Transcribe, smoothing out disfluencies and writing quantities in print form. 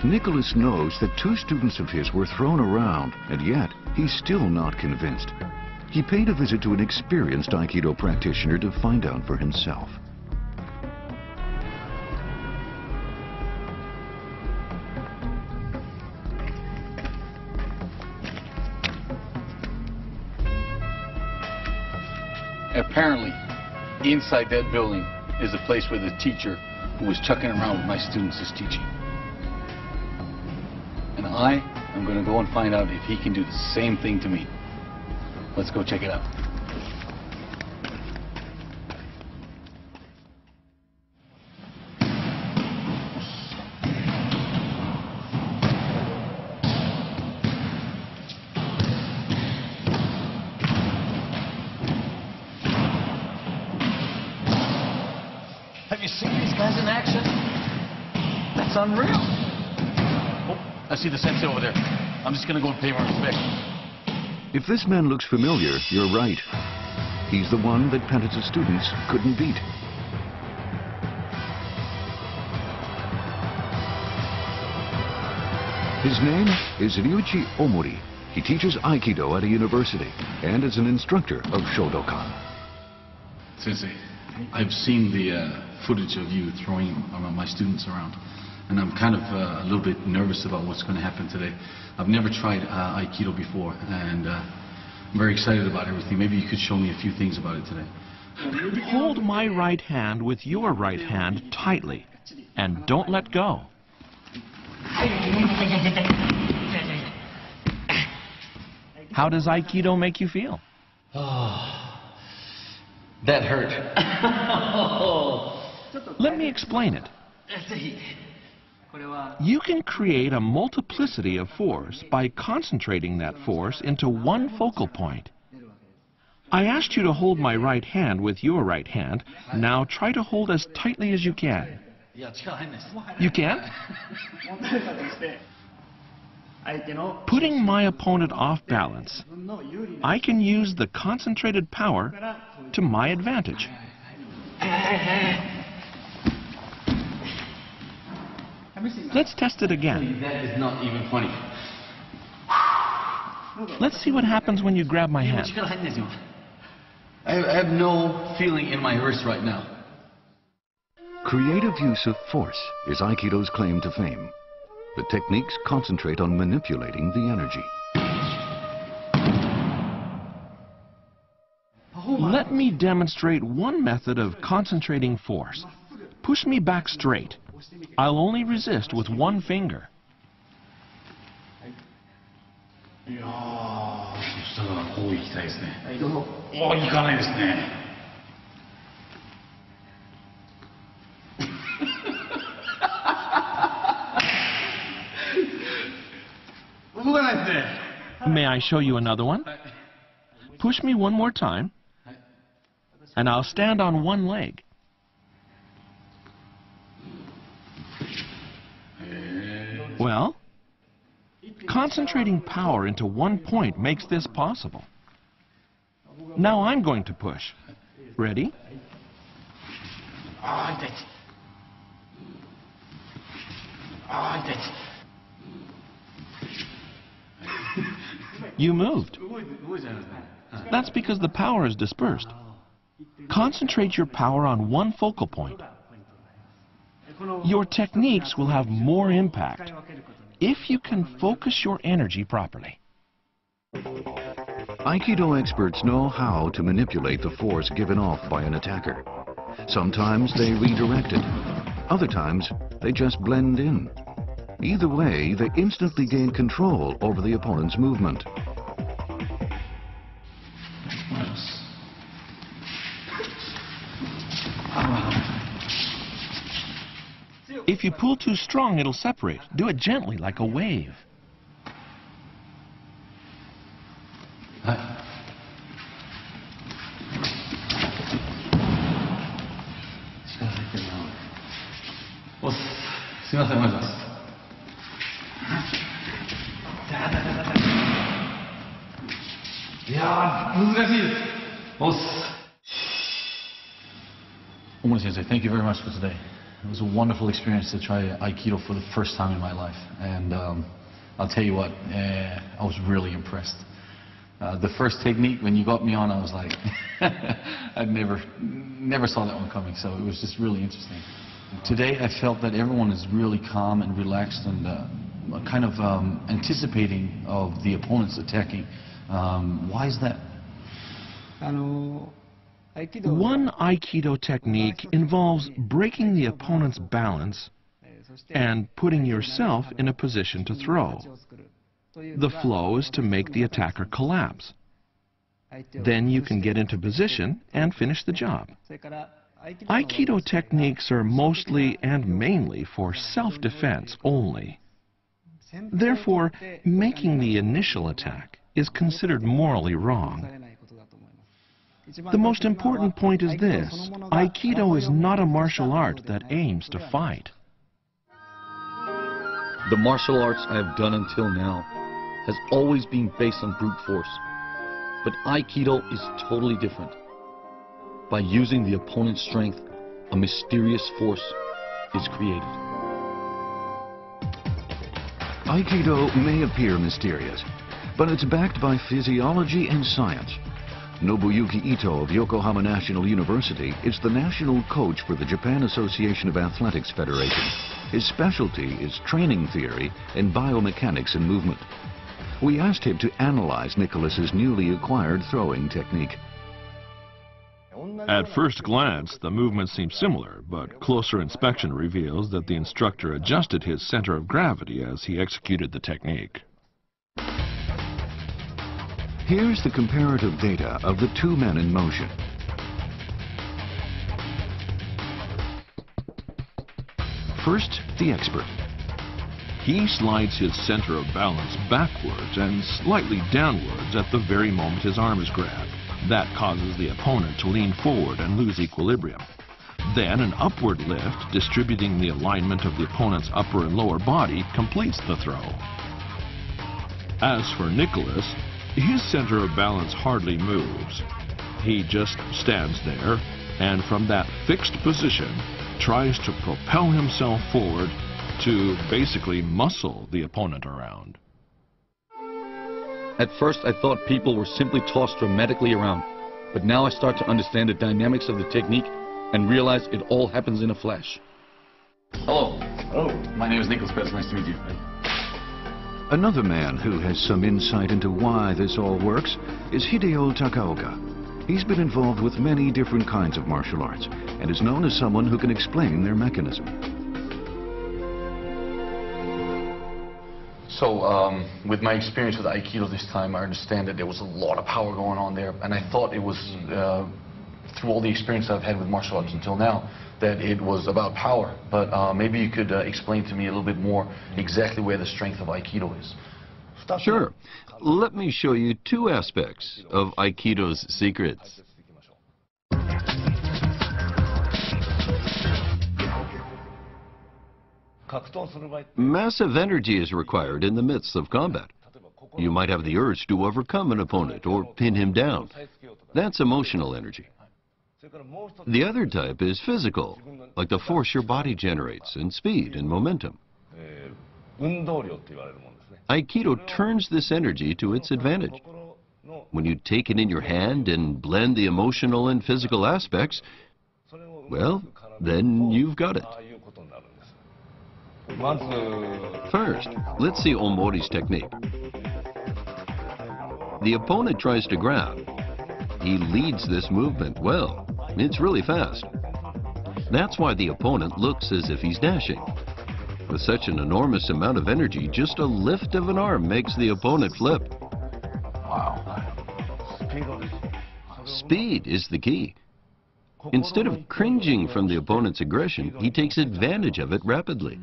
Nicholas knows that 2 students of his were thrown around, and yet he's still not convinced. He paid a visit to an experienced Aikido practitioner to find out for himself. Apparently, inside that building is a place where the teacher who was chucking around with my students is teaching. And I am going to go and find out if he can do the same thing to me. Let's go check it out. Have you seen these guys in action? That's unreal. Oh, I see the sensei over there. I'm just going to go and pay my respect. If this man looks familiar, you're right. He's the one that Pettas' students couldn't beat. His name is Ryuichi Omori. He teaches Aikido at a university and is an instructor of Shodokan. Sensei, I've seen the footage of you throwing my students around, and I'm kind of a little bit nervous about what's going to happen today. I've never tried Aikido before, and I'm very excited about everything. Maybe you could show me a few things about it today. Hold my right hand with your right hand tightly, and don't let go. How does Aikido make you feel? Oh, that hurt. Let me explain it. You can create a multiplicity of force by concentrating that force into one focal point. I asked you to hold my right hand with your right hand. Now try to hold as tightly as you can. You can't? Putting my opponent off balance, I can use the concentrated power to my advantage. Let's test it again. That is not even funny. Let's see what happens when you grab my hand. I have no feeling in my wrist right now. Creative use of force is Aikido's claim to fame. The techniques concentrate on manipulating the energy. Let me demonstrate one method of concentrating force. Push me back straight. I'll only resist with one finger. May I show you another one? Push me one more time, and I'll stand on one leg. Well, concentrating power into one point makes this possible. Now I'm going to push. Ready? You moved. That's because the power is dispersed. Concentrate your power on one focal point. Your techniques will have more impact if you can focus your energy properly. Aikido experts know how to manipulate the force given off by an attacker. Sometimes they redirect it. Other times, they just blend in. Either way, they instantly gain control over the opponent's movement. If you pull too strong, it'll separate. Do it gently, like a wave. Omori Sensei, thank you very much for today. It was a wonderful experience to try Aikido for the first time in my life, and I'll tell you what, I was really impressed. The first technique, when you got me on, I was like, I never saw that one coming, so it was just really interesting. Today I felt that everyone is really calm and relaxed and kind of anticipating of the opponent's attacking. Why is that? One Aikido technique involves breaking the opponent's balance and putting yourself in a position to throw. The flow is to make the attacker collapse. Then you can get into position and finish the job. Aikido techniques are mostly and mainly for self-defense only. Therefore, making the initial attack is considered morally wrong. The most important point is this: Aikido is not a martial art that aims to fight. The martial arts I have done until now has always been based on brute force. But Aikido is totally different. By using the opponent's strength, a mysterious force is created. Aikido may appear mysterious, but it's backed by physiology and science. Nobuyuki Ito of Yokohama National University is the national coach for the Japan Association of Athletics Federation. His specialty is training theory and biomechanics in movement. We asked him to analyze Nicholas's newly acquired throwing technique. At first glance, the movements seem similar, but closer inspection reveals that the instructor adjusted his center of gravity as he executed the technique. Here's the comparative data of the two men in motion. First, the expert. He slides his center of balance backwards and slightly downwards at the very moment his arm is grabbed. That causes the opponent to lean forward and lose equilibrium. Then an upward lift, distributing the alignment of the opponent's upper and lower body, completes the throw. As for Nicholas, his center of balance hardly moves. He just stands there, and from that fixed position, tries to propel himself forward to basically muscle the opponent around. At first I thought people were simply tossed dramatically around, but now I start to understand the dynamics of the technique and realize it all happens in a flash. Hello. Hello. My name is Nicholas Pettas. Nice to meet you. Another man who has some insight into why this all works is Hideo Takaoka. He's been involved with many different kinds of martial arts and is known as someone who can explain their mechanism. So, with my experience with Aikido this time, I understand that there was a lot of power going on there, and I thought it was, through all the experience I've had with martial arts until now, that it was about power. But maybe you could explain to me a little bit more exactly where the strength of Aikido is. Sure. Let me show you two aspects of Aikido's secrets. Massive energy is required in the midst of combat. You might have the urge to overcome an opponent or pin him down. That's emotional energy. The other type is physical, like the force your body generates, and speed and momentum. Aikido turns this energy to its advantage. When you take it in your hand and blend the emotional and physical aspects, well, then you've got it. First, let's see Omori's technique. The opponent tries to grab. He leads this movement well. It's really fast. That's why the opponent looks as if he's dashing. With such an enormous amount of energy, just a lift of an arm makes the opponent flip. Wow. Speed is the key. Instead of cringing from the opponent's aggression, he takes advantage of it rapidly.